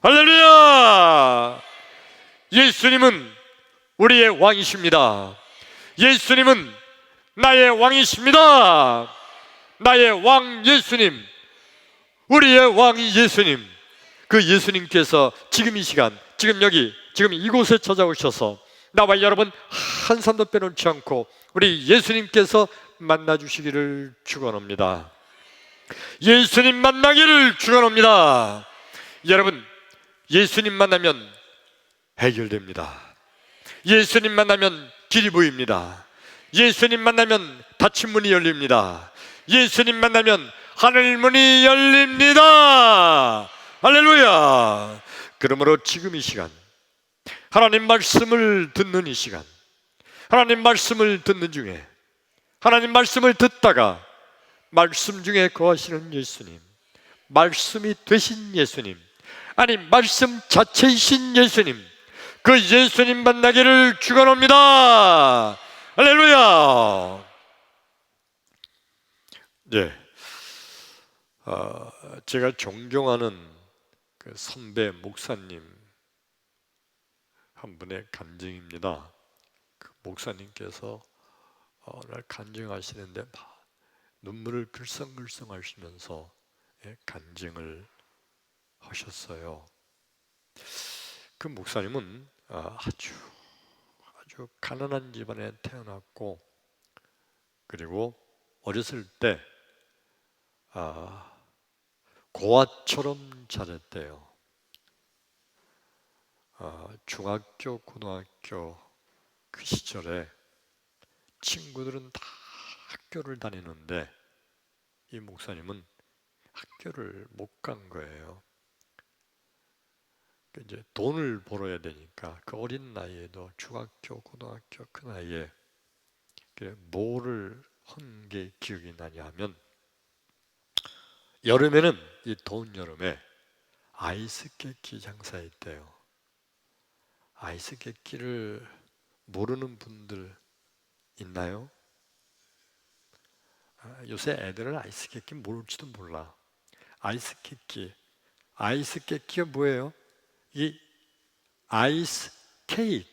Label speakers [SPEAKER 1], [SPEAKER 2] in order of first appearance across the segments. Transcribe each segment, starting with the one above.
[SPEAKER 1] 할렐루야! 예수님은 우리의 왕이십니다. 예수님은 나의 왕이십니다. 나의 왕 예수님, 우리의 왕이 예수님. 그 예수님께서 지금 이 시간, 지금 여기, 지금 이곳에 찾아오셔서 나와 여러분 한 사람도 빼놓지 않고 우리 예수님께서 만나주시기를 축원합니다. 예수님 만나기를 축원합니다. 여러분, 예수님 만나면 해결됩니다. 예수님 만나면 길이 보입니다. 예수님 만나면 닫힌 문이 열립니다. 예수님 만나면 하늘 문이 열립니다. 할렐루야! 그러므로 지금 이 시간, 하나님 말씀을 듣는 이 시간, 하나님 말씀을 듣는 중에, 하나님 말씀을 듣다가 말씀 중에 거하시는 예수님, 말씀이 되신 예수님, 아니 말씀 자체이신 예수님, 그 예수님 만나기를 축원합니다. 할렐루야! 네, 제가 존경하는 그 선배 목사님 한 분의 간증입니다. 그 목사님께서 오늘 간증하시는데 막 눈물을 글썽글썽 하시면서 간증을 하셨어요. 그 목사님은 아주 가난한 집안에 태어났고, 그리고 어렸을 때 고아처럼 자랐대요. 중학교, 고등학교 그 시절에 친구들은 다 학교를 다니는데 이 목사님은 학교를 못 간 거예요. 이제 돈을 벌어야 되니까 그 어린 나이에도 중학교, 고등학교 그 나이에 뭐를 한 게 기억이 나냐 하면, 여름에는 이 더운 여름에 아이스케키 장사했대요. 아이스케키를 모르는 분들 있나요? 요새 애들은 아이스케키 모를지도 몰라. 아이스케키가 뭐예요? 이 아이스 케이크,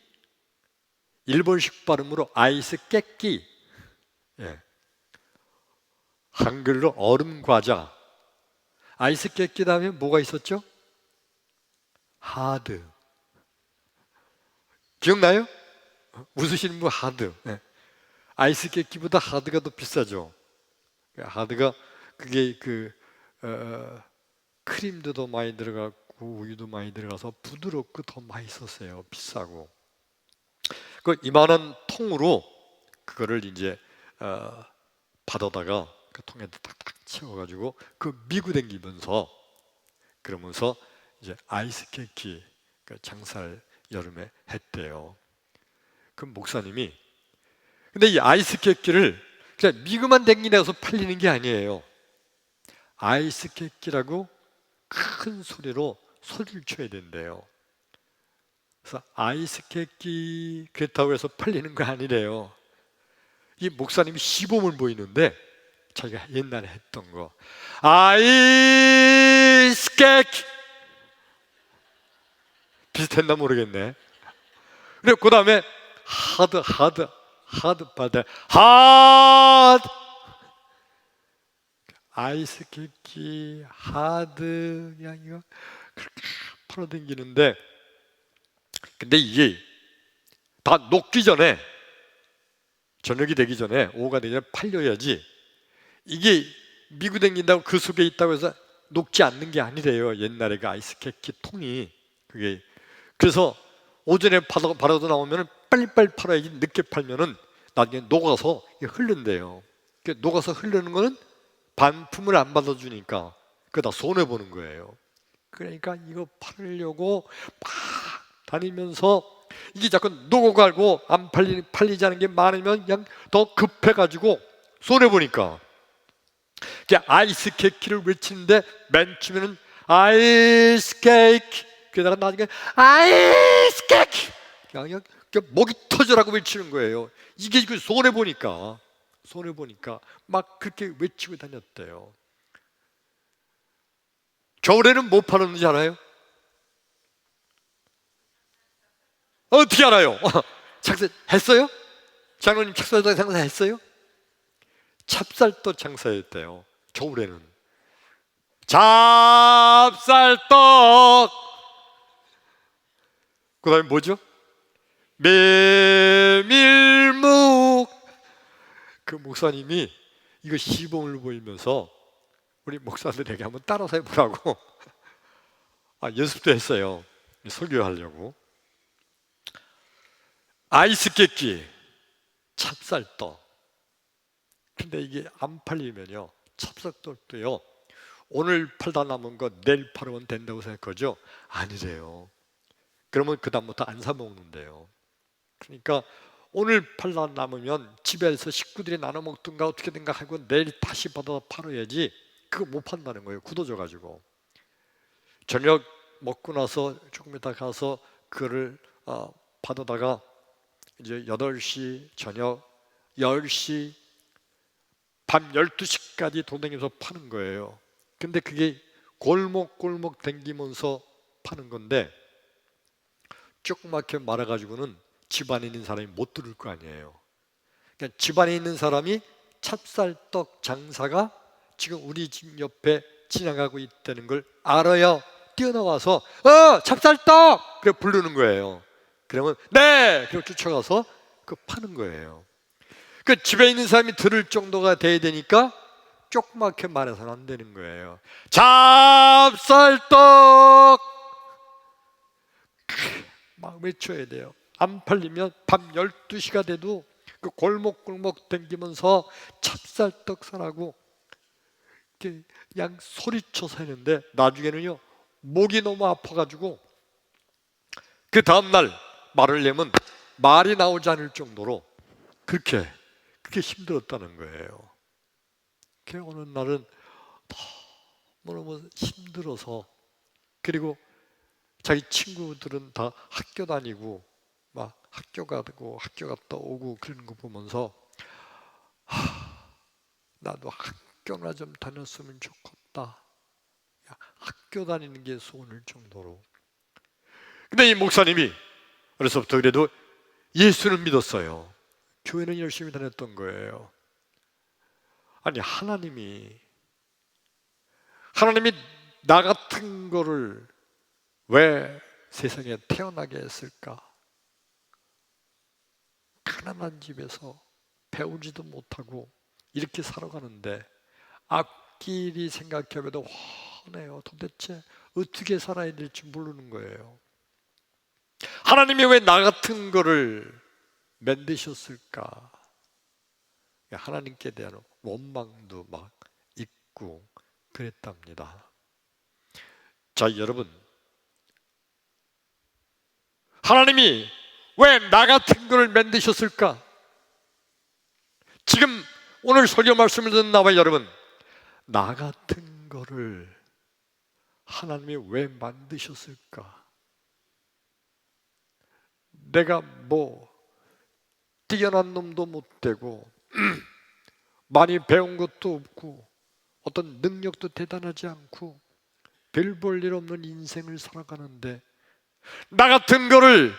[SPEAKER 1] 일본식 발음으로 아이스케키, 한글로 얼음 과자. 아이스케키 다음에 뭐가 있었죠? 하드. 기억나요? 웃으시는 분 하드. 아이스케키보다 하드가 더 비싸죠. 하드가 그게 크림도 더 많이 들어갔고 우유도 많이 들어가서 부드럽고 더 맛있었어요. 비싸고. 그 이만한 통으로 그거를 이제 받아다가 그 통에 탁탁 채워가지고 그 미고 댕기면서, 그러면서 이제 아이스케키 그 장사를 여름에 했대요. 그 목사님이, 근데 이 아이스케키를 그냥 미고만 댕기면서 팔리는 게 아니에요. 아이스케키라고 큰 소리로 소리를 쳐야 된대요. 그래서 아이스케키 그렇다고 해서 팔리는 거 아니래요. 이 목사님이 시범을 보이는데 자기가 옛날에 했던 거, 아이스케키 비슷했나 모르겠네. 그리고 그 다음에 하드 받아 하드 아이스케키 하드, 그냥 이거 그렇게 풀어당기는데, 근데 이게 다 녹기 전에, 저녁이 되기 전에, 오후가 되기 전에 팔려야지. 이게 미고 댕긴다고 그 속에 있다고 해서 녹지 않는 게 아니래요. 옛날에 그 아이스케키 통이 그게. 그래서 오전에 바라도 나오면 빨리빨리 팔아야지, 늦게 팔면은 나중에 녹아서 흐른대요. 녹아서 흐르는 거는 반품을 안 받아주니까 그거 다 손해보는 거예요. 그러니까 이거 팔려고 막 다니면서 이게 자꾸 녹아가고 안 팔리지 않은 게 많으면 그냥 더 급해가지고 손해보니까 아이스케이크를 외치는데, 맨 처음에는 아이스케이크, 그러다가 나중에 아이스케이크, 그냥 목이 터져라고 외치는 거예요. 이게 손해보니까 막 그렇게 외치고 다녔대요. 겨울에는 뭐 팔았는지 알아요? 어떻게 알아요? 장사했어요? 장로님 찹쌀떡 장사했어요? 찹쌀떡 장사했대요. 겨울에는 찹쌀떡. 그 다음에 뭐죠? 메밀묵. 그 목사님이 이거 시범을 보이면서 우리 목사들에게 한번 따라서 해보라고 연습도 했어요. 설교하려고. 아이스 깨끼, 찹쌀떡. 근데 이게 안 팔리면요, 찹쌀떡도요, 오늘 팔다 남은 거 내일 팔으면 된다고 생각하죠? 아니래요. 그러면 그 다음부터 안 사 먹는데요. 그러니까 오늘 팔다 남으면 집에서 식구들이 나눠 먹든가 어떻게든가 하고 내일 다시 받아 팔아야지, 그거 못 판다는 거예요. 굳어져 가지고. 저녁 먹고 나서 조금 이따 가서 그거를 받아다가 이제 8시, 저녁 10시, 밤 12시까지 돌아다니면서 파는 거예요. 근데 그게 골목골목 댕기면서 파는 건데, 조그맣게 말아가지고는 집안에 있는 사람이 못 들을 거 아니에요. 그러니까 집안에 있는 사람이 찹쌀떡 장사가 지금 우리 집 옆에 지나가고 있다는 걸 알아야 뛰어나와서 찹쌀떡! 그래 부르는 거예요. 그러면 네! 그리고 쫓아가서 그 파는 거예요. 그 집에 있는 사람이 들을 정도가 돼야 되니까 조그맣게 말해서는 안 되는 거예요. 찹쌀떡! 막 외쳐야 돼요. 안 팔리면 밤 12시가 돼도 그 골목골목 댕기면서 찹쌀떡 사라고 그냥 소리쳐서 했는데, 나중에는요 목이 너무 아파가지고 그 다음날 말을 내면 말이 나오지 않을 정도로 그렇게 힘들었다는 거예요. 그 어느 날은 너무 힘들어서, 그리고 자기 친구들은 다 학교 다니고 막 학교 가고 학교 갔다 오고 그런 거 보면서 나도 학교나 좀 다녔으면 좋겠다. 학교 다니는 게 소원일 정도로. 근데 이 목사님이 어려서부터 그래도 예수는 믿었어요. 교회는 열심히 다녔던 거예요. 아니 하나님이 나 같은 거를 왜 세상에 태어나게 했을까? 가난한 집에서 배우지도 못하고 이렇게 살아가는데 앞길이 생각해봐도 훤해요. 도대체 어떻게 살아야 될지 모르는 거예요. 하나님이 왜 나 같은 거를 만드셨을까? 하나님께 대한 원망도 막 있고 그랬답니다. 자, 여러분, 하나님이 왜 나 같은 거를 만드셨을까? 지금 오늘 설교 말씀을 듣는 나와 여러분, 나 같은 거를 하나님이 왜 만드셨을까? 내가 뭐 뛰어난 놈도 못 되고 많이 배운 것도 없고 어떤 능력도 대단하지 않고 별 볼 일 없는 인생을 살아가는데 나 같은 거를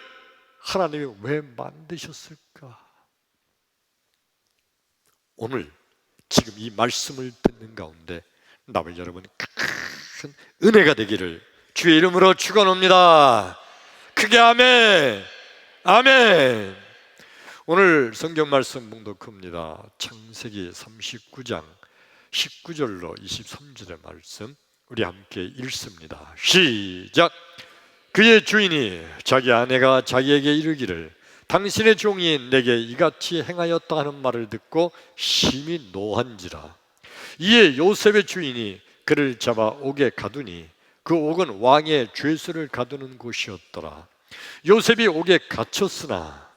[SPEAKER 1] 하나님이 왜 만드셨을까? 오늘 지금 이 말씀을 듣는 가운데 나와 여러분 큰 은혜가 되기를 주의 이름으로 축원합니다. 크게 아멘. 아멘. 오늘 성경 말씀 봉독합니다. 창세기 39장 19절로 23절의 말씀 우리 함께 읽습니다. 시작. 그의 주인이 자기 아내가 자기에게 이르기를 당신의 종이 내게 이같이 행하였다 하는 말을 듣고 심히 노한지라. 이에 요셉의 주인이 그를 잡아 옥에 가두니 그 옥은 왕의 죄수를 가두는 곳이었더라. 요셉이 옥에 갇혔으나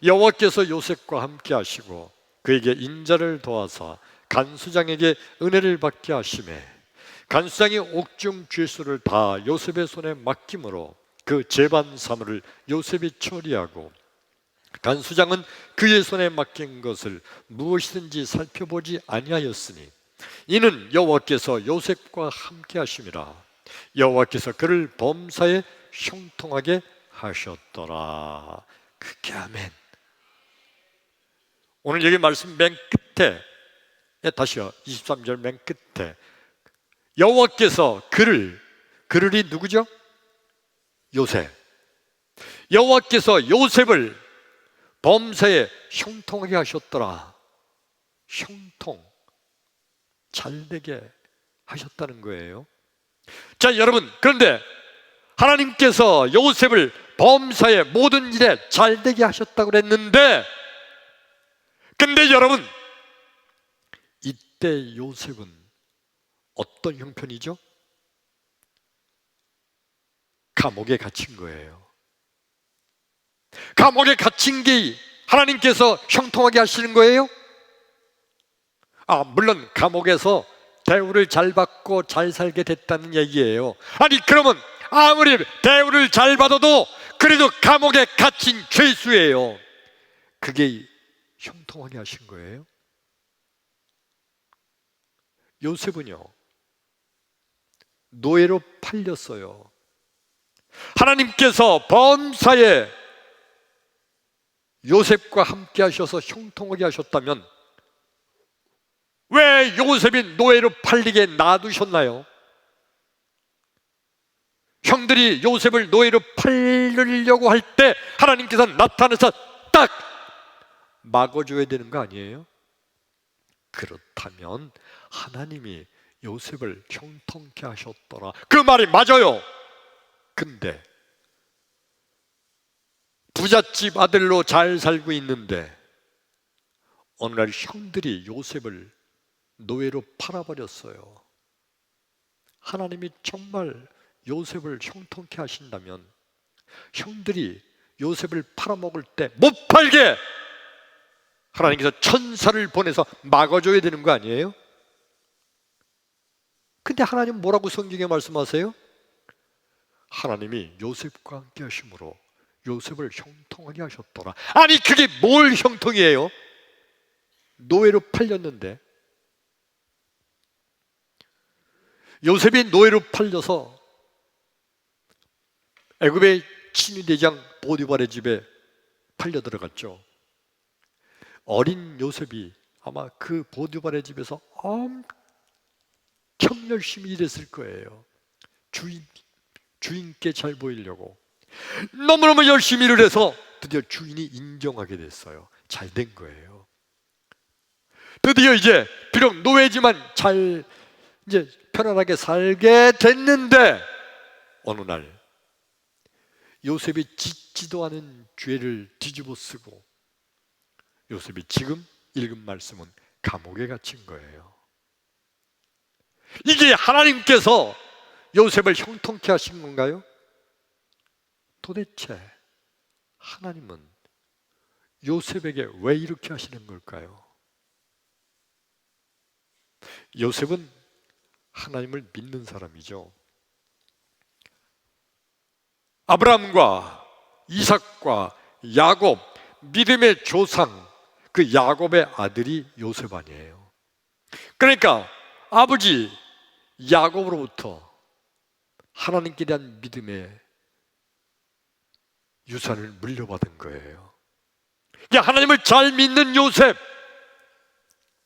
[SPEAKER 1] 여호와께서 요셉과 함께 하시고 그에게 인자를 도와서 간수장에게 은혜를 받게 하시매 간수장이 옥중 죄수를 다 요셉의 손에 맡김으로 그 재반 사물을 요셉이 처리하고 간수장은 그의 손에 맡긴 것을 무엇이든지 살펴보지 아니하였으니 이는 여호와께서 요셉과 함께 하심이라. 여호와께서 그를 범사에 형통하게 하셨더라. 그게 아멘. 오늘 여기 말씀 맨 끝에, 다시요, 23절 맨 끝에 여호와께서 그를이 누구죠? 요셉. 여호와께서 요셉을 범사에 형통하게 하셨더라. 형통, 잘되게 하셨다는 거예요. 자, 여러분, 그런데 하나님께서 요셉을 범사의 모든 일에 잘되게 하셨다고 그랬는데, 근데 여러분, 이때 요셉은 어떤 형편이죠? 감옥에 갇힌 거예요. 감옥에 갇힌 게 하나님께서 형통하게 하시는 거예요? 물론 감옥에서 대우를 잘 받고 잘 살게 됐다는 얘기예요. 아니, 그러면 아무리 대우를 잘 받아도 그래도 감옥에 갇힌 죄수예요. 그게 형통하게 하신 거예요? 요셉은요, 노예로 팔렸어요. 하나님께서 범사에 요셉과 함께 하셔서 형통하게 하셨다면 왜 요셉이 노예로 팔리게 놔두셨나요? 형들이 요셉을 노예로 팔려고 할 때 하나님께서 나타나서 딱 막아줘야 되는 거 아니에요? 그렇다면 하나님이 요셉을 형통케 하셨더라, 그 말이 맞아요. 근데 부잣집 아들로 잘 살고 있는데 어느 날 형들이 요셉을 노예로 팔아버렸어요. 하나님이 정말 요셉을 형통케 하신다면 형들이 요셉을 팔아먹을 때 못 팔게 하나님께서 천사를 보내서 막아줘야 되는 거 아니에요? 근데 하나님 뭐라고 성경에 말씀하세요? 하나님이 요셉과 함께 하심으로 요셉을 형통하게 하셨더라. 아니, 그게 뭘 형통이에요? 노예로 팔렸는데. 요셉이 노예로 팔려서 애굽의 친위대장 보디발의 집에 팔려 들어갔죠. 어린 요셉이 아마 그 보디발의 집에서 엄청 열심히 일했을 거예요. 주인께 잘 보이려고 너무너무 열심히 일을 해서 드디어 주인이 인정하게 됐어요. 잘 된 거예요. 드디어 이제 비록 노예지만 잘 이제 편안하게 살게 됐는데 어느 날 요셉이 짓지도 않은 죄를 뒤집어 쓰고 요셉이 지금 읽은 말씀은 감옥에 갇힌 거예요. 이게 하나님께서 요셉을 형통케 하신 건가요? 도대체 하나님은 요셉에게 왜 이렇게 하시는 걸까요? 요셉은 하나님을 믿는 사람이죠. 아브라함과 이삭과 야곱, 믿음의 조상, 그 야곱의 아들이 요셉 아니에요. 그러니까 아버지 야곱으로부터 하나님께 대한 믿음의 유산을 물려받은 거예요. 하나님을 잘 믿는 요셉.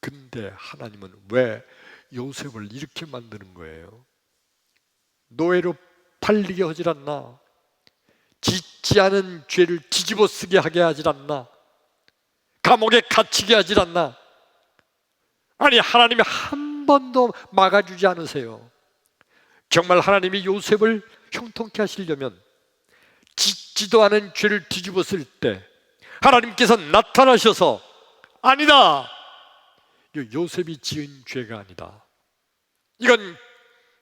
[SPEAKER 1] 근데 하나님은 왜 요셉을 이렇게 만드는 거예요? 노예로 팔리게 하질 않나? 짓지 않은 죄를 뒤집어 쓰게 하게 하질 않나? 감옥에 갇히게 하질 않나? 아니, 하나님이 한 번도 막아주지 않으세요. 정말 하나님이 요셉을 형통케 하시려면 짓지도 않은 죄를 뒤집어 쓸 때 하나님께서 나타나셔서 아니다, 요셉이 지은 죄가 아니다, 이건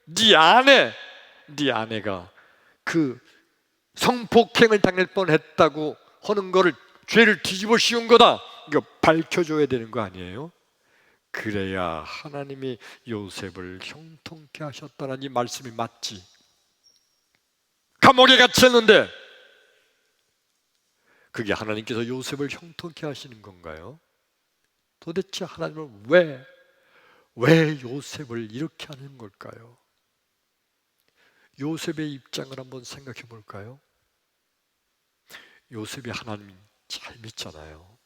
[SPEAKER 1] 네 아내가 그 성폭행을 당할 뻔했다고 하는 거를 죄를 뒤집어 씌운 거다, 이거 밝혀줘야 되는 거 아니에요? 그래야 하나님이 요셉을 형통케 하셨다는 이 말씀이 맞지. 감옥에 갇혔는데 그게 하나님께서 요셉을 형통케 하시는 건가요? 도대체 하나님은 왜 요셉을 이렇게 하는 걸까요? 요셉의 입장을 한번 생각해 볼까요? 요셉이 하나님 잘 믿잖아요.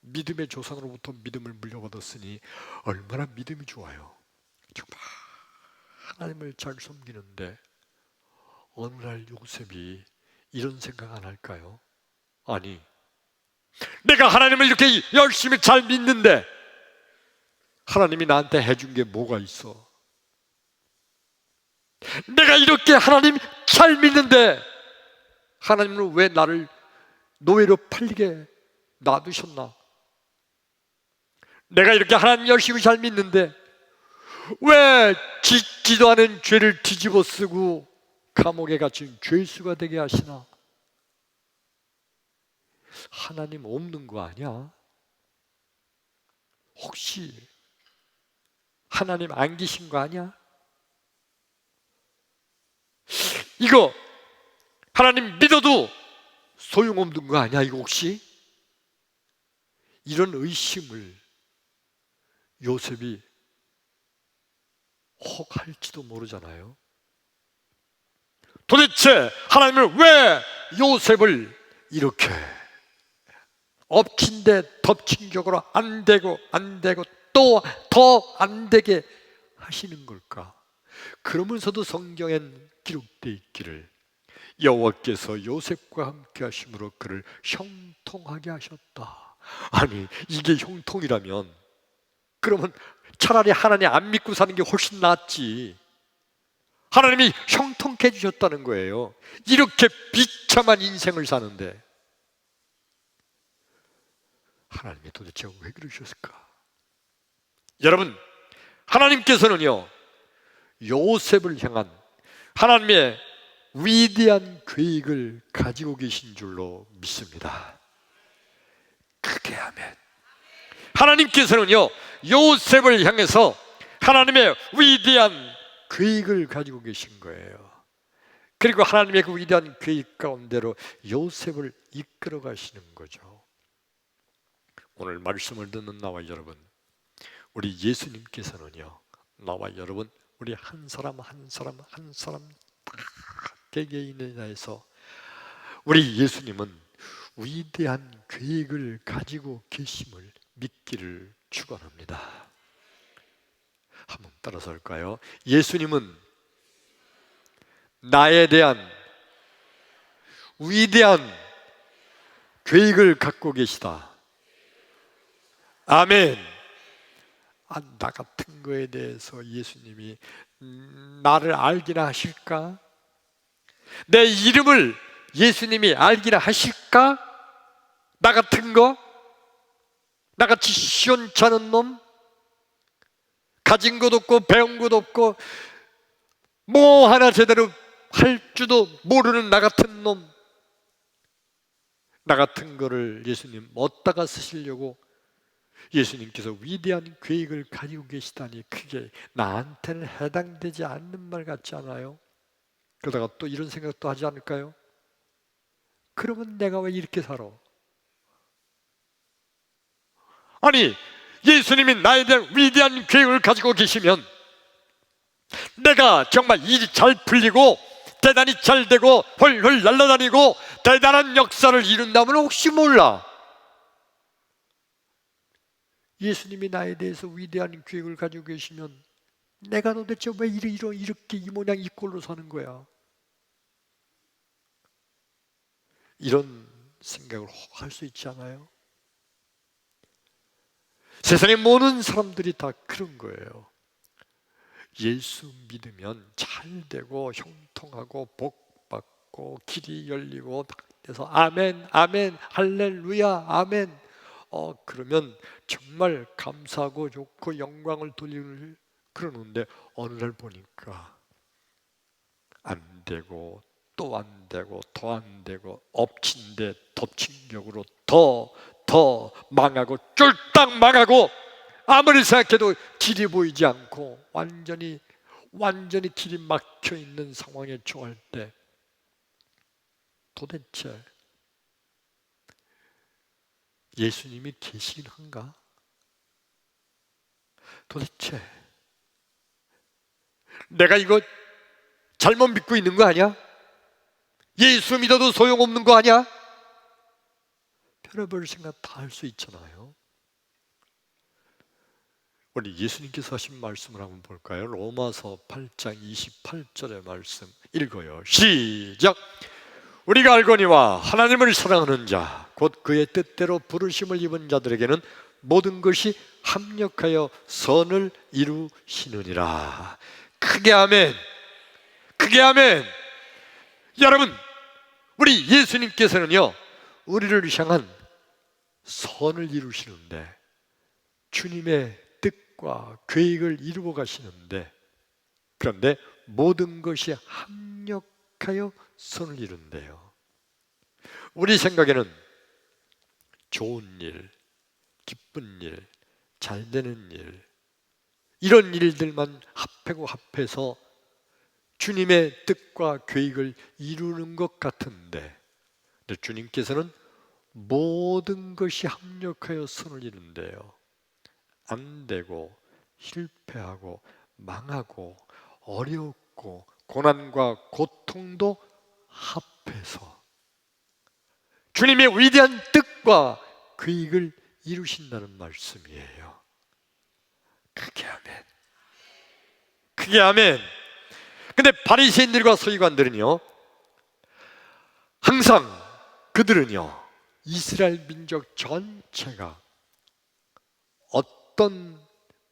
[SPEAKER 1] 믿음의 조상으로부터 믿음을 물려받았으니 얼마나 믿음이 좋아요. 정말 하나님을 잘 섬기는데 어느 날 요셉이 이런 생각 안 할까요? 아니, 내가 하나님을 이렇게 열심히 잘 믿는데 하나님이 나한테 해준 게 뭐가 있어? 내가 이렇게 하나님 잘 믿는데 하나님은 왜 나를 노예로 팔리게 놔두셨나? 내가 이렇게 하나님 열심히 잘 믿는데 왜 짓지도 않은 죄를 뒤집어 쓰고 감옥에 갇힌 죄수가 되게 하시나? 하나님 없는 거 아니야? 혹시 하나님 안 계신 거 아니야? 이거 하나님 믿어도 소용없는 거 아니야? 이거 혹시? 이런 의심을 요셉이 혹 할지도 모르잖아요. 도대체 하나님은 왜 요셉을 이렇게 엎친 데 덮친 격으로 안 되고 또 더 안 되게 하시는 걸까? 그러면서도 성경엔 기록되어 있기를 여호와께서 요셉과 함께 하심으로 그를 형통하게 하셨다. 아니, 이게 형통이라면 그러면 차라리 하나님 안 믿고 사는 게 훨씬 낫지. 하나님이 형통케 해주셨다는 거예요. 이렇게 비참한 인생을 사는데 하나님이 도대체 왜 그러셨을까? 여러분, 하나님께서는요 요셉을 향한 하나님의 위대한 계획을 가지고 계신 줄로 믿습니다. 크게 아멘. 하나님께서는요 요셉을 향해서 하나님의 위대한 계획을 가지고 계신 거예요. 그리고 하나님의 그 위대한 계획 가운데로 요셉을 이끌어 가시는 거죠. 오늘 말씀을 듣는 나와 여러분, 우리 예수님께서는요 나와 여러분, 우리 한 사람 다 개개인에 대해서 우리 예수님은 위대한 계획을 가지고 계심을 믿기를 축원합니다. 한번 따라서 할까요? 예수님은 나에 대한 위대한 계획을 갖고 계시다. 아멘. 나 같은 거에 대해서 예수님이 나를 알기나 하실까? 내 이름을 예수님이 알기나 하실까? 나 같은 거? 나같이 시원찮은 놈? 가진 것 없고 배운 것 없고 뭐 하나 제대로 할 줄도 모르는 나 같은 놈, 나 같은 거를 예수님 어디다가 쓰시려고 예수님께서 위대한 계획을 가지고 계시다니 그게 나한테는 해당되지 않는 말 같지 않아요? 그러다가 또 이런 생각도 하지 않을까요? 그러면 내가 왜 이렇게 살아? 아니, 예수님이 나에 대한 위대한 계획을 가지고 계시면 내가 정말 일이 잘 풀리고 대단히 잘 되고 헐헐 날아다니고 대단한 역사를 이룬다면 혹시 몰라, 예수님이 나에 대해서 위대한 계획을 가지고 계시면 내가 도대체 왜 이렇게 이 모양 이 꼴로 사는 거야? 이런 생각을 혹 할 수 있지 않아요? 세상의 모든 사람들이 다 그런 거예요. 예수 믿으면 잘 되고 형통하고 복 받고 길이 열리고 그래서 아멘 아멘 할렐루야 아멘 그러면 정말 감사하고 좋고 영광을 돌리는 그러는데 어느 날 보니까 안 되고 또 안 되고 더 안 되고 엎친 데 덮친 격으로 더 망하고 쫄딱 망하고 아무리 생각해도 길이 보이지 않고 완전히 길이 막혀 있는 상황에 처할 때 도대체 예수님이 계시긴 한가? 도대체 내가 이거 잘못 믿고 있는 거 아니야? 예수 믿어도 소용없는 거 아니야? 별의별 생각 다 할 수 있잖아요. 우리 예수님께서 하신 말씀을 한번 볼까요? 로마서 8장 28절의 말씀 읽어요. 시작! 우리가 알거니와 하나님을 사랑하는 자, 곧 그의 뜻대로 부르심을 입은 자들에게는 모든 것이 합력하여 선을 이루시느니라. 크게 아멘! 크게 아멘! 여러분, 우리 예수님께서는요, 우리를 향한 선을 이루시는데, 주님의 뜻과 계획을 이루어 가시는데, 그런데 모든 것이 합력하여 선을 이룬대요. 우리 생각에는 좋은 일, 기쁜 일, 잘 되는 일, 이런 일들만 합해서 주님의 뜻과 계획을 이루는 것 같은데, 근데 주님께서는 모든 것이 합력하여 선을 이룬대요. 안 되고 실패하고 망하고 어렵고 고난과 고통도 합해서 주님의 위대한 뜻과 계획을 이루신다는 말씀이에요. 크게 아멘. 크게 아멘. 근데 바리새인들과 서기관들은요, 항상 그들은요, 이스라엘 민족 전체가 어떤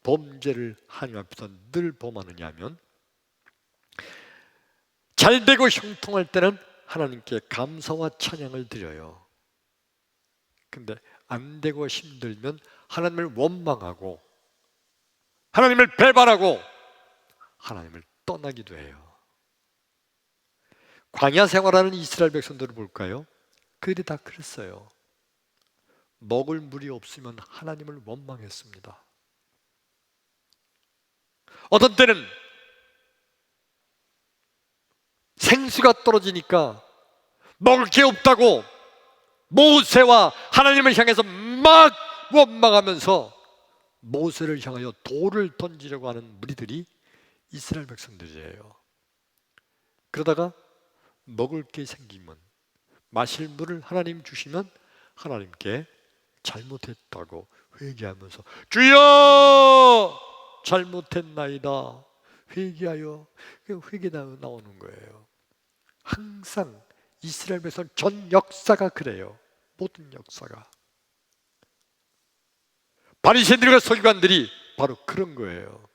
[SPEAKER 1] 범죄를 하나님 앞에서 늘 범하느냐 하면, 잘되고 형통할 때는 하나님께 감사와 찬양을 드려요. 근데 안 되고 힘들면 하나님을 원망하고 하나님을 배반하고 하나님을 떠나기도 해요. 광야 생활하는 이스라엘 백성들을 볼까요? 그들이 다 그랬어요. 먹을 물이 없으면 하나님을 원망했습니다. 어떤 때는 생수가 떨어지니까 먹을 게 없다고 모세와 하나님을 향해서 막 원망하면서 모세를 향하여 돌을 던지려고 하는 무리들이 이스라엘 백성들이에요. 그러다가 먹을 게 생기면, 마실 물을 하나님 주시면 하나님께 잘못했다고 회개하면서 주여 잘못했나이다 회개하여, 회개 나오는 거예요. 항상 이스라엘 백성 전 역사가 그래요. 모든 역사가. 바리새인들과 서기관들이 바로 그런 거예요.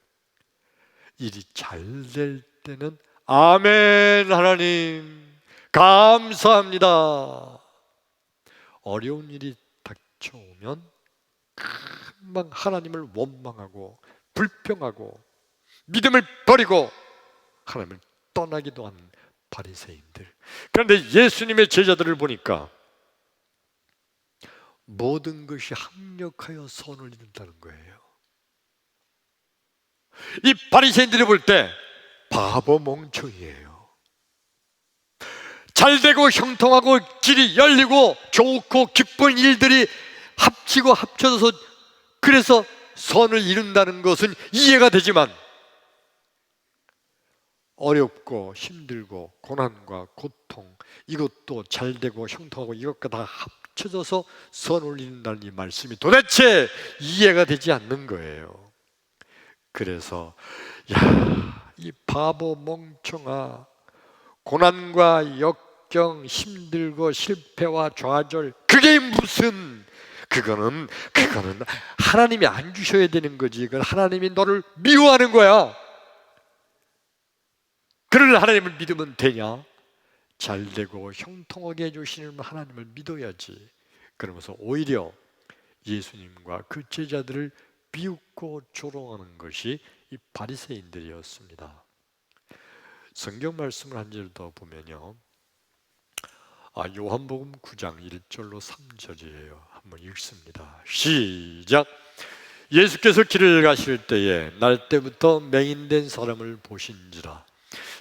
[SPEAKER 1] 일이 잘 될 때는 아멘 하나님 감사합니다. 어려운 일이 닥쳐오면 금방 하나님을 원망하고 불평하고 믿음을 버리고 하나님을 떠나기도 하는 바리새인들. 그런데 예수님의 제자들을 보니까 모든 것이 합력하여 선을 이룬다는 거예요. 이 바리새인들이 볼 때 바보 멍청이에요. 잘되고 형통하고 길이 열리고 좋고 기쁜 일들이 합치고 합쳐져서 그래서 선을 이룬다는 것은 이해가 되지만, 어렵고 힘들고 고난과 고통, 이것도 잘되고 형통하고 이것과 다 합쳐져서 선을 이룬다는 이 말씀이 도대체 이해가 되지 않는 거예요. 그래서 이 바보 멍청아, 고난과 역경, 힘들고 실패와 좌절, 그게 무슨, 그거는 하나님이 안 주셔야 되는 거지. 그건 하나님이 너를 미워하는 거야. 그를 하나님을 믿으면 되냐? 잘되고 형통하게 해주시는 하나님을 믿어야지. 그러면서 오히려 예수님과 그 제자들을 비웃고 조롱하는 것이 이 바리새인들이었습니다. 성경 말씀을 한 절 더 보면요, 요한복음 9장 1절로 3절이에요. 한번 읽습니다. 시작. 예수께서 길을 가실 때에 날 때부터 맹인된 사람을 보신지라.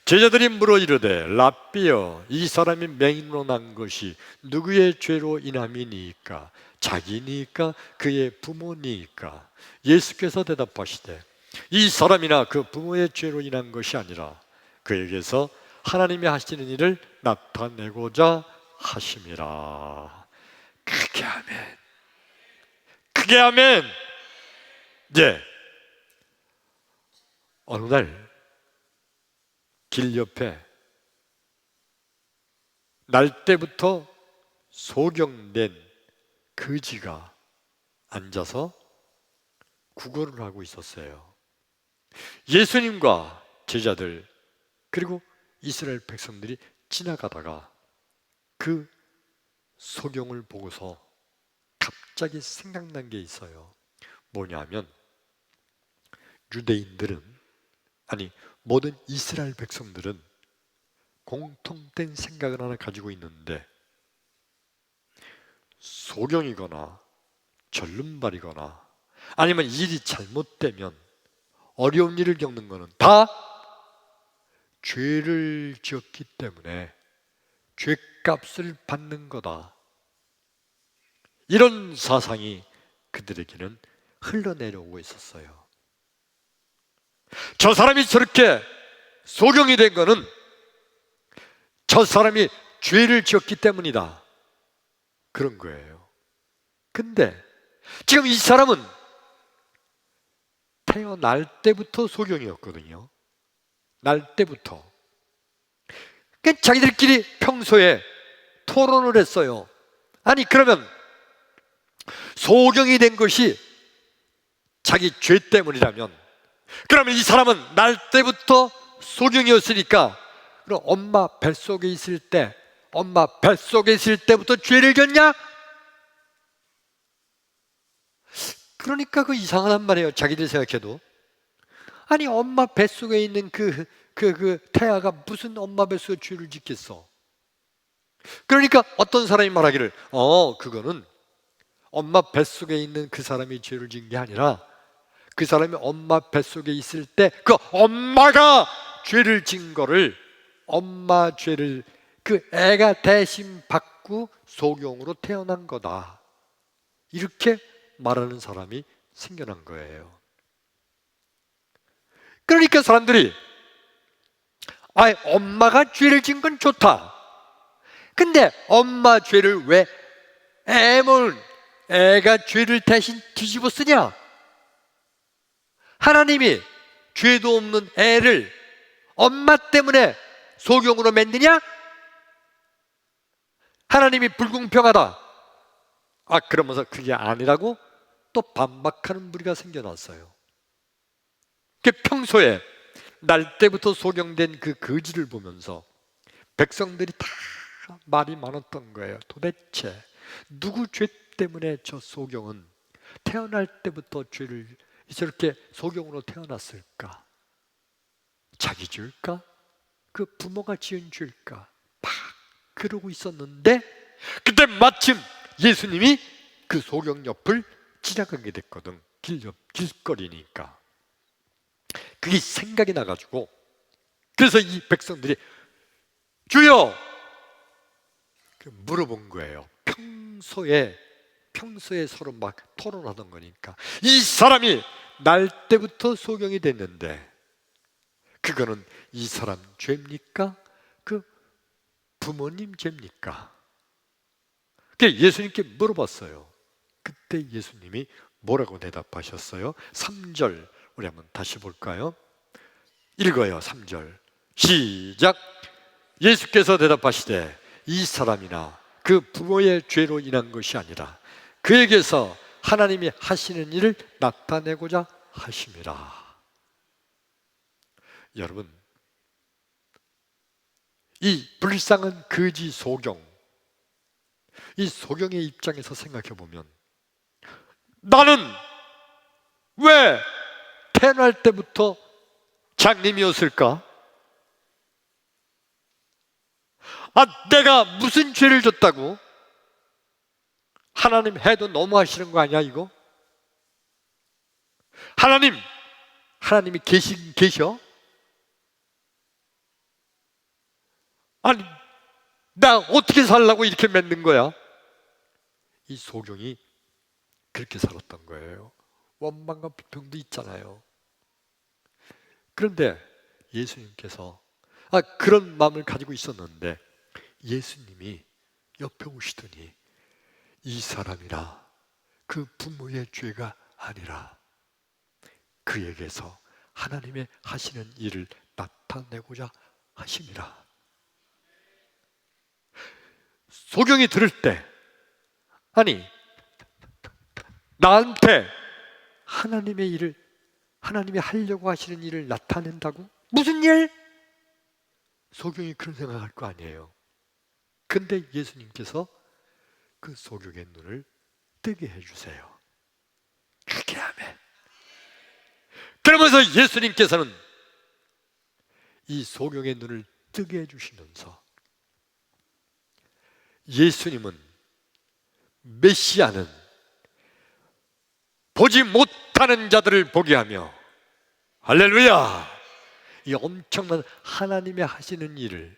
[SPEAKER 1] 제자들이 물어 이르되 랍비여, 이 사람이 맹인으로 난 것이 누구의 죄로 인함이니까? 자기니까 그의 부모니까? 예수께서 대답하시되 이 사람이나 그 부모의 죄로 인한 것이 아니라 그에게서 하나님이 하시는 일을 나타내고자 하심이라. 크게 아멘. 크게 아멘. 예. 어느 날 길 옆에 날 때부터 소경된 거지가 앉아서 구걸을 하고 있었어요. 예수님과 제자들 그리고 이스라엘 백성들이 지나가다가 그 소경을 보고서 갑자기 생각난 게 있어요. 뭐냐면 유대인들은, 아니 모든 이스라엘 백성들은 공통된 생각을 하나 가지고 있는데, 소경이거나 절름발이거나 아니면 일이 잘못되면 어려운 일을 겪는 것은 다 죄를 지었기 때문에 죄값을 받는 거다. 이런 사상이 그들에게는 흘러내려오고 있었어요. 저 사람이 저렇게 소경이 된 거는 저 사람이 죄를 지었기 때문이다, 그런 거예요. 근데 지금 이 사람은 태어날 때부터 소경이었거든요. 날 때부터. 그러니까 자기들끼리 평소에 토론을 했어요. 아니 그러면 소경이 된 것이 자기 죄 때문이라면, 그러면 이 사람은 날 때부터 소경이었으니까 그럼 엄마 뱃속에 있을 때부터 죄를 졌냐? 그러니까 그 이상하단 말이에요. 자기들 생각해도. 아니 엄마 뱃속에 있는 그 태아가 무슨 엄마 뱃속에 죄를 짓겠어. 그러니까 어떤 사람이 말하기를 그거는 엄마 뱃속에 있는 그 사람이 죄를 지은 게 아니라 그 사람이 엄마 뱃속에 있을 때 그 엄마가 죄를 진 거를, 엄마 죄를 그 애가 대신 받고 소경으로 태어난 거다, 이렇게 말하는 사람이 생겨난 거예요. 그러니까 사람들이 엄마가 죄를 진 건 좋다. 근데 엄마 죄를 왜 애가 죄를 대신 뒤집어 쓰냐? 하나님이 죄도 없는 애를 엄마 때문에 소경으로 만드냐? 하나님이 불공평하다. 그러면서 그게 아니라고 또 반박하는 무리가 생겨났어요. 평소에 날 때부터 소경된 그 거지를 보면서 백성들이 다 말이 많았던 거예요. 도대체 누구 죄 때문에 저 소경은 태어날 때부터 죄를 저렇게 소경으로 태어났을까? 자기 죄일까? 그 부모가 지은 죄일까? 막 그러고 있었는데 그때 마침 예수님이 그 소경 옆을 지나가게 됐거든. 길거리니까. 그게 생각이 나가지고, 그래서 이 백성들이 주여! 물어본 거예요. 평소에 서로 막 토론하던 거니까. 이 사람이 날 때부터 소경이 됐는데 그거는 이 사람 죄입니까? 그 부모님 죄입니까? 예수님께 물어봤어요. 그때 예수님이 뭐라고 대답하셨어요? 3절 우리 한번 다시 볼까요? 읽어요. 3절 시작. 예수께서 대답하시되 이 사람이나 그 부모의 죄로 인한 것이 아니라 그에게서 하나님이 하시는 일을 나타내고자 하심이라. 여러분, 이 불쌍한 거지 소경, 이 소경의 입장에서 생각해 보면 나는 왜 태어날 때부터 장님이었을까? 내가 무슨 죄를 졌다고? 하나님 해도 너무 하시는 거 아니야 이거? 하나님이 계셔? 아니 나 어떻게 살라고 이렇게 맺는 거야? 이 소경이 그렇게 살았던 거예요. 원망과 비평도 있잖아요. 그런데 예수님께서 그런 마음을 가지고 있었는데 예수님이 옆에 오시더니 이 사람이나 그 부모의 죄가 아니라 그에게서 하나님의 하시는 일을 나타내고자 하심이라. 소경이 들을 때, 아니 나한테 하나님의 일을, 하나님이 하려고 하시는 일을 나타낸다고? 무슨 일? 소경이 그런 생각할 거 아니에요. 근데 예수님께서 그 소경의 눈을 뜨게 해주세요. 그게 아멘. 그러면서 예수님께서는 이 소경의 눈을 뜨게 해주시면서, 예수님은, 메시아는 보지 못하는 자들을 보게 하며, 할렐루야, 이 엄청난 하나님의 하시는 일을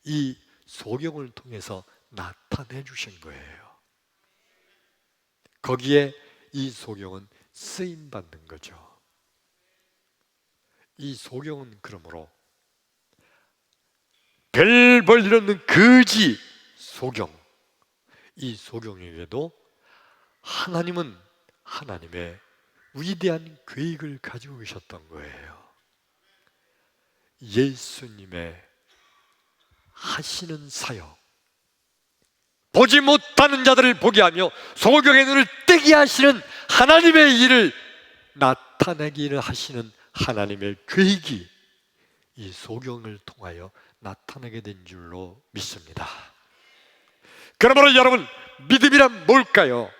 [SPEAKER 1] 이 소경을 통해서 나타내 주신 거예요. 거기에 이 소경은 쓰임 받는 거죠. 이 소경은 그러므로 별 볼일 없는 거지 소경, 이 소경에게도 하나님은 하나님의 위대한 계획을 가지고 계셨던 거예요. 예수님의 하시는 사역, 보지 못하는 자들을 보게 하며 소경의 눈을 뜨게 하시는 하나님의 일을 나타내기를 하시는 하나님의 계획이 이 소경을 통하여 나타나게 된 줄로 믿습니다. 그러므로 여러분, 믿음이란 뭘까요?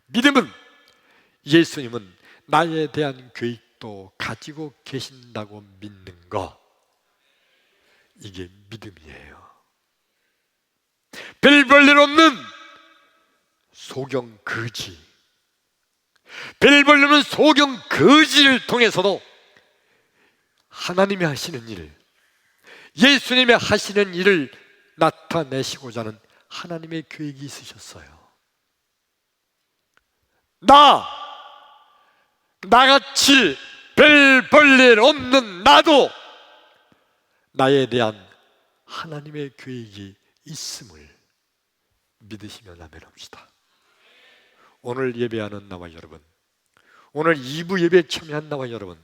[SPEAKER 1] 믿음은, 예수님은 나에 대한 계획도 가지고 계신다고 믿는 거, 이게 믿음이에요. 별 볼 일 없는 소경 거지, 별 볼 일 없는 소경 거지를 통해서도 하나님이 하시는 일, 예수님의 하시는 일을 나타내시고자 하는 하나님의 계획이 있으셨어요. 나같이 별 볼 일 없는 나도 나에 대한 하나님의 계획이 있음을 믿으시면 아멘 합시다. 오늘 예배하는 나와 여러분, 오늘 2부 예배에 참여한 나와 여러분,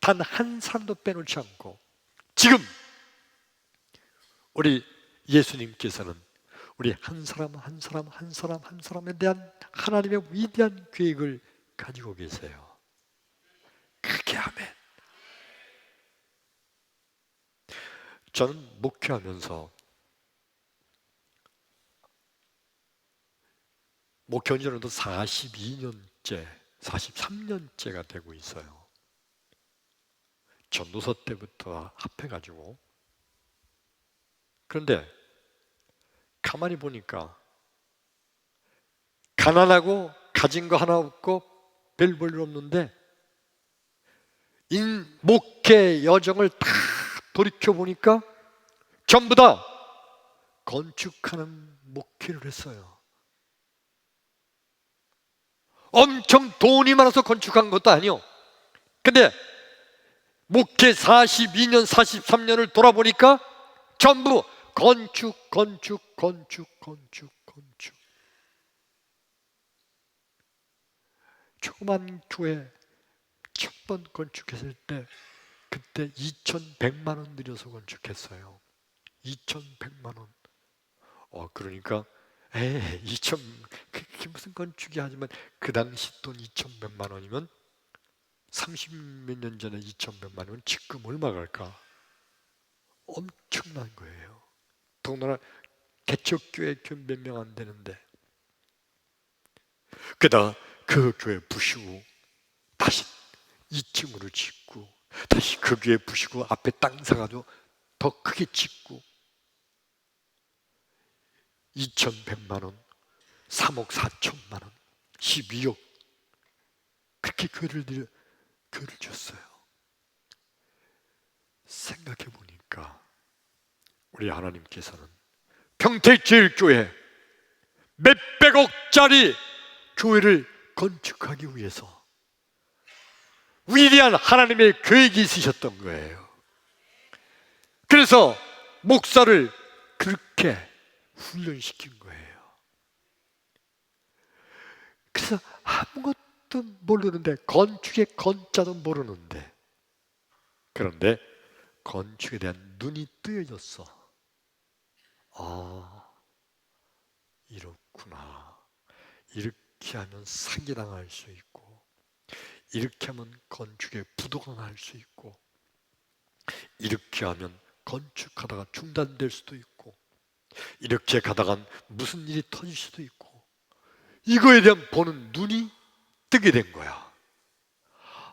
[SPEAKER 1] 단 한 사람도 빼놓지 않고 지금 우리 예수님께서는 우리 한 사람 한 사람 한 사람 한 사람에 대한 하나님의 위대한 계획을 가지고 계세요. 그게 아멘. 저는 목회하면서, 목회한 지는 42년째, 43년째가 되고 있어요. 전도서 때부터 합해가지고. 그런데 가만히 보니까 가난하고 가진 거 하나 없고 별 볼 일 없는데, 목회 여정을 다 돌이켜보니까 전부 다 건축하는 목회를 했어요. 엄청 돈이 많아서 건축한 것도 아니요. 근데 목회 42년, 43년을 돌아보니까 전부 건축. 조그만 교회 첫 번 건축했을 때 그때 2,100만 원 들여서 건축했어요. 2,100만 원. 그러니까 2천, 그게 무슨 건축이, 하지만 그 당시 돈 2,100만 원이면 30몇 년 전에 2,100만 원이면 지금 얼마 갈까? 엄청난 거예요. 더군다나 개척교회 몇 명 안 되는데, 게다가 그 교회 부시고 다시 2층으로 짓고 다시 그 교회 부시고 앞에 땅 사가지고 더 크게 짓고 2,100만 원, 3억 4천만 원, 12억, 그렇게 교회를 줬어요. 생각해 보니까 우리 하나님께서는 평택제일교회 몇백억짜리 교회를 건축하기 위해서 위대한 하나님의 계획이 있으셨던 거예요. 그래서 목사를 그렇게 훈련시킨 거예요. 그래서 아무것도 모르는데, 건축의 건자도 모르는데, 그런데 건축에 대한 눈이 뜨여졌어. 아, 이렇구나. 이렇게 하면 사기당할 수 있고, 이렇게 하면 건축에 부도가 날 수 있고, 이렇게 하면 건축하다가 중단될 수도 있고, 이렇게 가다간 무슨 일이 터질 수도 있고, 이거에 대한 보는 눈이 뜨게 된 거야.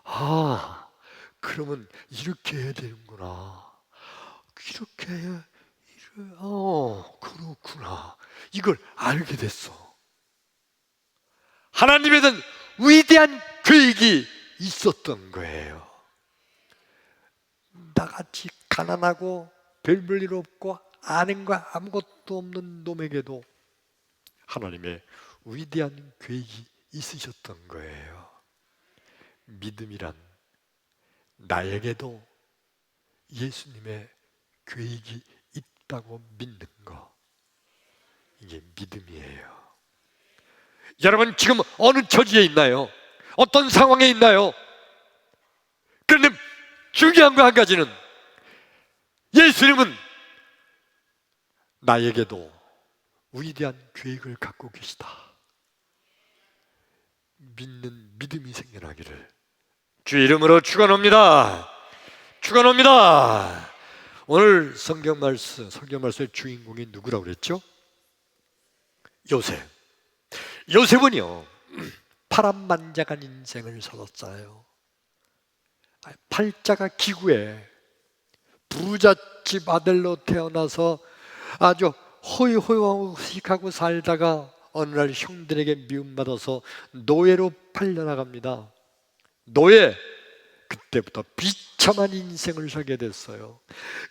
[SPEAKER 1] 아, 그러면 이렇게 해야 되는구나. 이렇게 해야, 그렇구나. 이걸 알게 됐어. 하나님에 대한 위대한 계획이 있었던 거예요. 나같이 가난하고 별 볼 일 없고 아는 거 아무것도 없는 놈에게도 하나님의 위대한 계획이 있으셨던 거예요. 믿음이란 나에게도 예수님의 계획이 있다고 믿는 거, 이게 믿음이에요. 여러분 지금 어느 처지에 있나요? 어떤 상황에 있나요? 그런데 중요한 거 한 가지는, 예수님은 나에게도 위대한 계획을 갖고 계시다. 믿는 믿음이 생겨나기를 주의 이름으로 축원합니다. 축원합니다. 오늘 성경 말씀의 주인공이 누구라고 그랬죠? 요셉. 요셉은요, 파란만장한 인생을 살았어요. 팔자가 기구에 부잣집 아들로 태어나서 아주 호의호의하고 살다가 어느 날 형들에게 미움받아서 노예로 팔려나갑니다. 노예, 그때부터 비참한 인생을 살게 됐어요.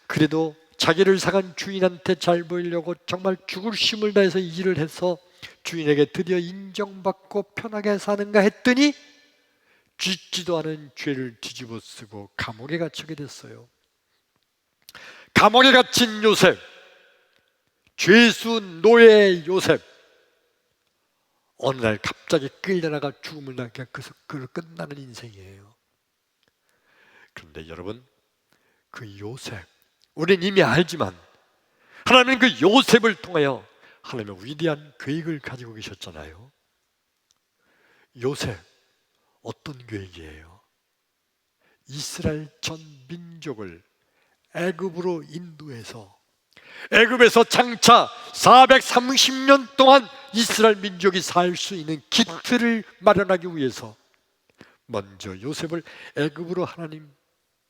[SPEAKER 1] 그래도 자기를 상한 주인한테 잘 보이려고 정말 죽을 힘을 다해서 일을 해서 주인에게 드디어 인정받고 편하게 사는가 했더니 짓지도 않은 죄를 뒤집어 쓰고 감옥에 갇히게 됐어요. 감옥에 갇힌 요셉, 죄수 노예 요셉, 어느 날 갑자기 끌려나가 죽음을 당해 그로 끝나는 인생이에요. 그런데 여러분, 그 요셉, 우리는 이미 알지만 하나님은 그 요셉을 통하여 하나님의 위대한 계획을 가지고 계셨잖아요. 요셉, 어떤 계획이에요? 이스라엘 전 민족을 애굽으로 인도해서, 애굽에서 장차 430년 동안 이스라엘 민족이 살 수 있는 기틀을 마련하기 위해서 먼저 요셉을 애굽으로 하나님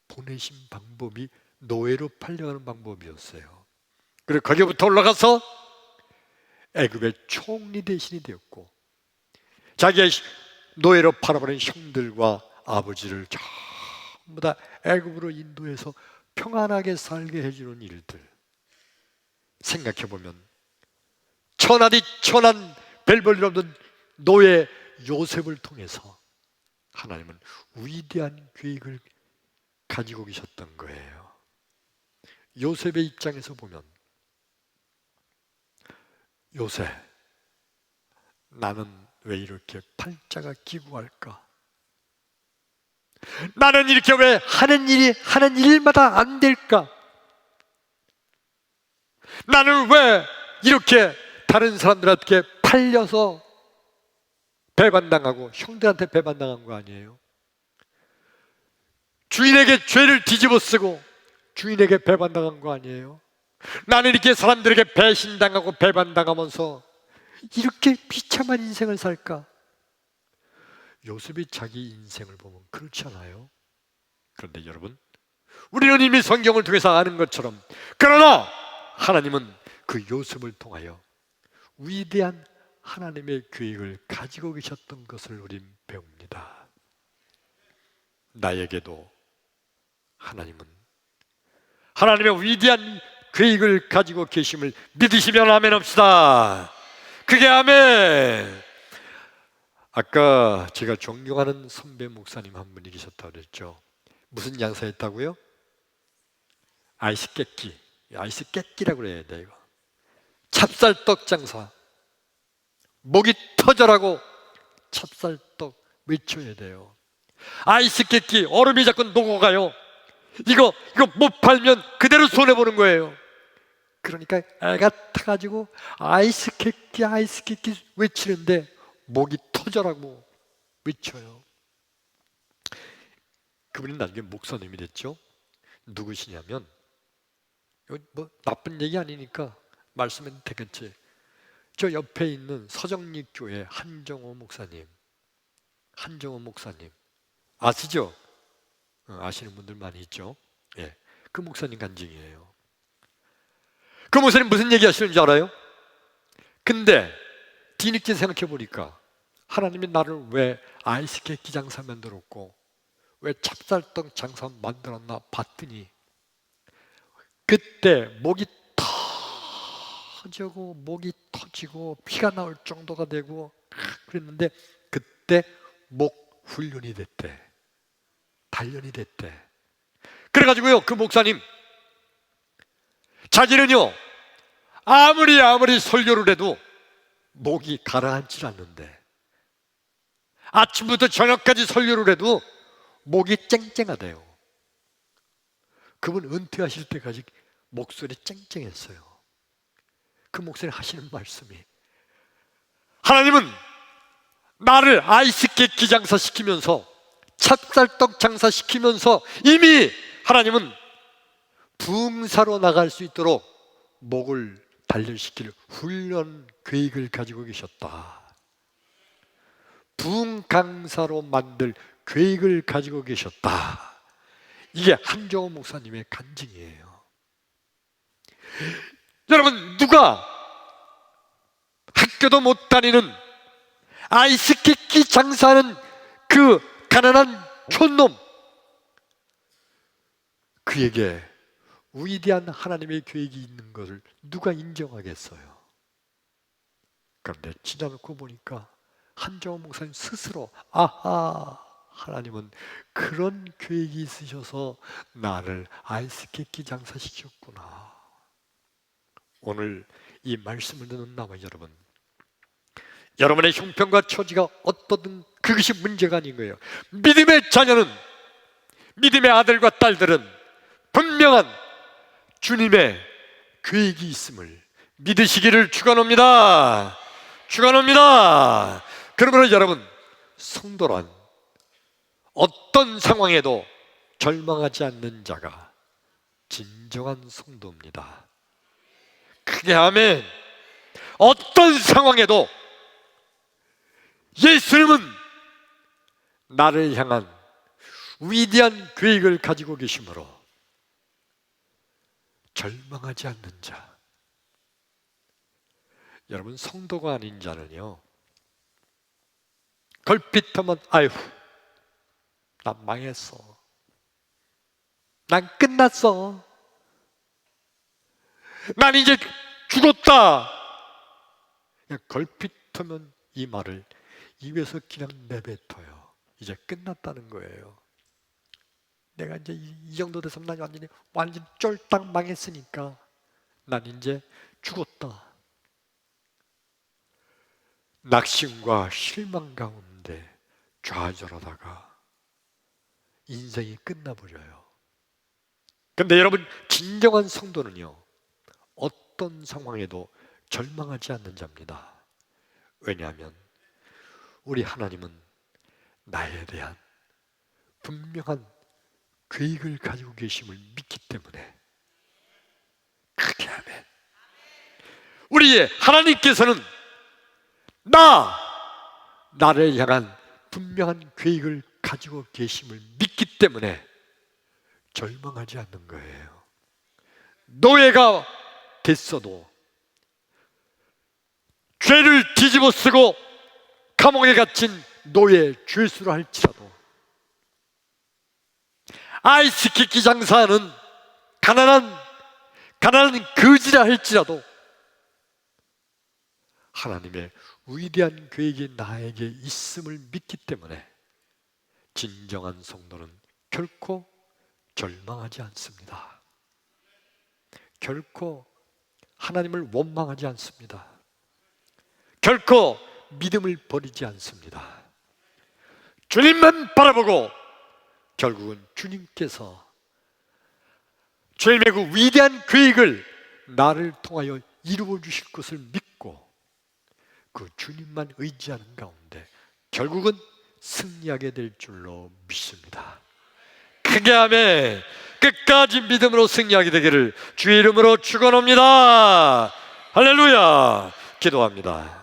[SPEAKER 1] 보내신 방법이 노예로 팔려가는 방법이었어요. 그리고 거기부터 올라가서 애굽의 총리 대신이 되었고, 자기의 노예로 팔아버린 형들과 아버지를 전부 다 애굽으로 인도해서 평안하게 살게 해주는 일들, 생각해보면 천하디 천한 별 볼 일 없는 노예 요셉을 통해서 하나님은 위대한 계획을 가지고 계셨던 거예요. 요셉의 입장에서 보면, 요셉, 나는 왜 이렇게 팔자가 기구할까? 나는 이렇게 왜 하는 일마다 안 될까? 나는 왜 이렇게 다른 사람들한테 팔려서 배반당하고 형들한테 배반당한 거 아니에요? 주인에게 죄를 뒤집어 쓰고 주인에게 배반당한 거 아니에요? 나는 이렇게 사람들에게 배신당하고 배반당하면서 이렇게 비참한 인생을 살까? 요셉이 자기 인생을 보면 그렇지 않아요? 그런데 여러분, 우리는 이미 성경을 통해서 아는 것처럼, 그러나 하나님은 그 요셉을 통하여 위대한 하나님의 계획을 가지고 계셨던 것을 우린 배웁니다. 나에게도 하나님은 하나님의 위대한 계획을 가지고 계심을 믿으시면 아멘 합시다. 그게 아멘. 아까 제가 존경하는 선배 목사님 한 분이 계셨다고 그랬죠. 무슨 양사였다고요? 아이스 깨끼라고 그래야 돼. 이거 찹쌀떡 장사, 목이 터져라고 찹쌀떡 외쳐야 돼요. 아이스 깨끼 얼음이 자꾸 녹아가요. 이거 못 팔면 그대로 손해보는 거예요. 그러니까 애가 타가지고 아이스 깨끼 외치는데 목이 터져라고 외쳐요. 그분이 나중에 목사님이 됐죠. 누구시냐면, 뭐 나쁜 얘기 아니니까 말씀해도 되겠지. 저 옆에 있는 서정립교회 한정호 목사님 아시죠? 아시는 분들 많이 있죠. 예, 그 목사님 간증이에요. 그 목사님 무슨 얘기 하시는 줄 알아요? 근데 뒤늦게 생각해 보니까 하나님이 나를 왜 아이스 케이크 장사 만들었고 왜 찹쌀떡 장사 만들었나 봤더니 그때 목이 터지고 피가 나올 정도가 되고 그랬는데 그때 목 훈련이 됐대. 단련이 됐대. 그래가지고요, 그 목사님 자기는요 아무리 설교를 해도 목이 가라앉질 않는데 아침부터 저녁까지 설교를 해도 목이 쨍쨍하대요. 그분 은퇴하실 때까지 목소리 쨍쨍했어요. 그 목소리 하시는 말씀이, 하나님은 나를 아이스 깨끼 장사시키면서 찹쌀떡 장사시키면서 이미 하나님은 부흥사로 나갈 수 있도록 목을 단련시킬 훈련 계획을 가지고 계셨다. 부흥 강사로 만들 계획을 가지고 계셨다. 이게 한정호 목사님의 간증이에요. 여러분, 누가 학교도 못 다니는 아이스 깨끼 장사하는 그 가난한 촌놈, 그에게 위대한 하나님의 계획이 있는 것을 누가 인정하겠어요? 그런데 지나놓고 보니까 한정호 목사님 스스로 아하, 하나님은 그런 계획이 있으셔서 나를 아이스 깨끼 장사시켰구나. 오늘 이 말씀을 듣는 나와 여러분, 여러분의 형편과 처지가 어떠든 그것이 문제가 아닌 거예요. 믿음의 자녀는, 믿음의 아들과 딸들은 분명한 주님의 계획이 있음을 믿으시기를 축원합니다. 그러므로 여러분, 성도란 어떤 상황에도 절망하지 않는 자가 진정한 성도입니다. 크게 아멘. 어떤 상황에도 예수님은 나를 향한 위대한 계획을 가지고 계시므로 절망하지 않는 자. 여러분, 성도가 아닌 자는요, 걸핏하면 아휴, 난 망했어, 난 끝났어, 난 이제 죽었다, 그냥 걸핏하면 이 말을 입에서 그냥 내뱉어요. 이제 끝났다는 거예요. 내가 이제 이 정도 돼서 난 완전히 쫄딱 망했으니까 난 이제 죽었다. 낙심과 실망 가운데 좌절하다가 인생이 끝나버려요. 그런데 여러분, 진정한 성도는요, 어떤 상황에도 절망하지 않는 자입니다. 왜냐하면 우리 하나님은 나에 대한 분명한 계획을 가지고 계심을 믿기 때문에. 크게 아멘. 우리의 하나님께서는 나를 향한 분명한 계획을 가지고 계심을 믿기 때문에 절망하지 않는 거예요. 노예가 됐어도, 죄를 뒤집어 쓰고 감옥에 갇힌 노예 죄수라 할지라도, 아이스 깨끼 장사하는 가난한 거지라 할지라도 하나님의 위대한 계획이 나에게 있음을 믿기 때문에 진정한 성도는 결코 절망하지 않습니다. 결코 하나님을 원망하지 않습니다. 결코 믿음을 버리지 않습니다. 주님만 바라보고 결국은 주님께서 주님의 그 위대한 계획을 나를 통하여 이루어 주실 것을 믿고 그 주님만 의지하는 가운데 결국은 승리하게 될 줄로 믿습니다. 크게 아멘. 끝까지 믿음으로 승리하게 되기를 주의 이름으로 축원합니다. 할렐루야. 기도합니다.